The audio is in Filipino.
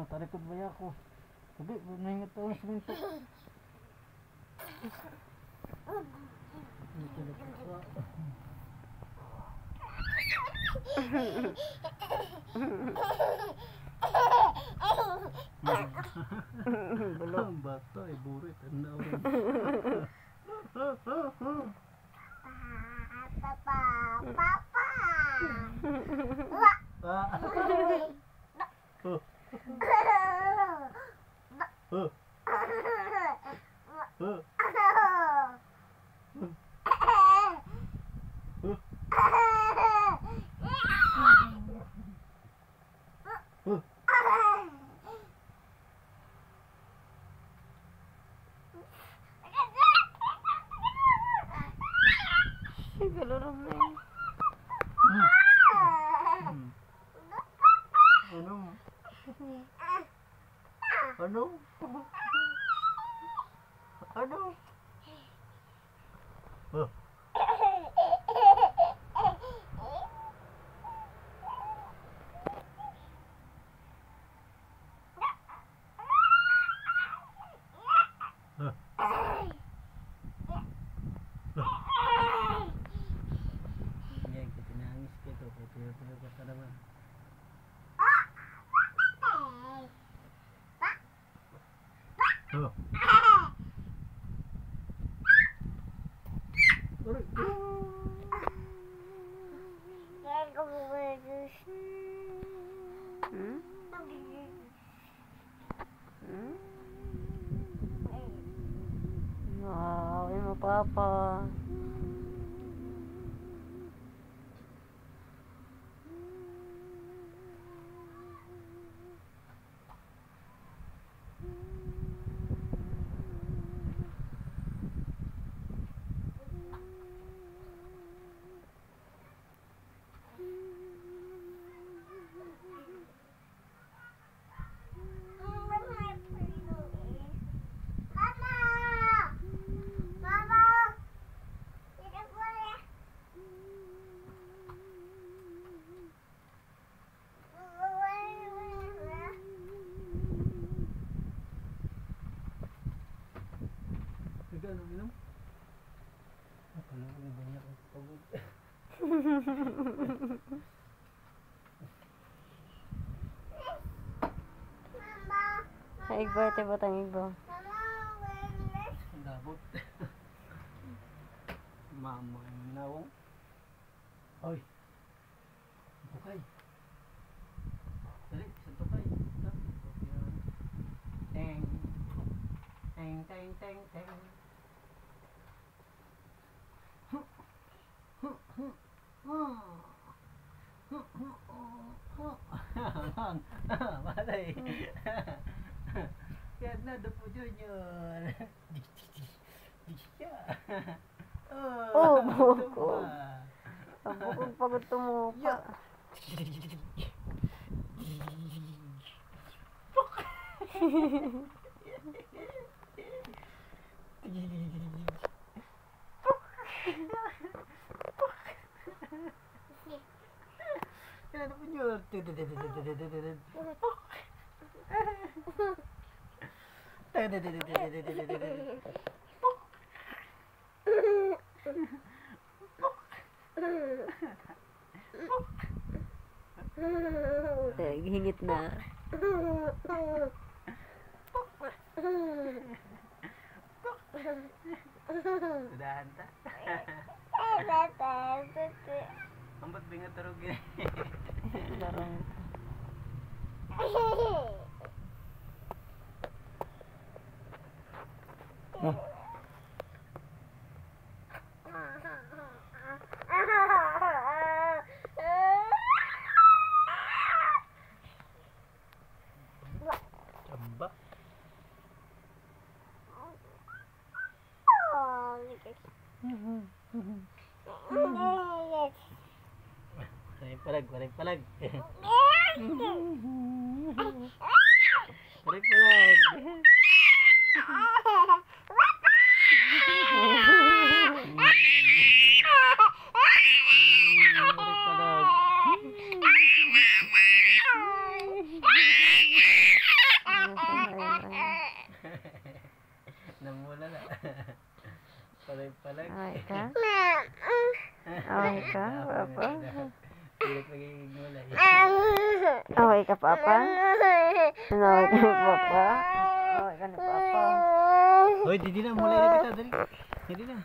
tarikod ba ako? Sabi, nahingat ako ng siminto. Dito na po. Belum bata burit anda orang. Papa, papa. Ano? Ano? Oh. Yan, tinangis ko ito. Pwede ka naman. Oh. Wow, ini papa. Ano minum? Kalau ini banyak pagod. Igba, ito ba tayong igba? Dabot. Mama, nawong. Oy. Tukay. Dali, sa tukay. Teng. Teng, teng, teng, teng. Malay. Yan na, Dupo Junior. Oh, bukog. Bukog pagod tumupa. Yan, Dupo Junior. Hingit na. Sudah anta. Ambat bingat terug. Larong. Camba. Palag. Palag palag. Palag. Namula na. Palay. Away ka? Away ka, papa? Pilit magiging mula. Away ka, papa? Away ka ni papa? Away ka ni papa? Hoy, di na. Mula na kita. Dali. Hindi na.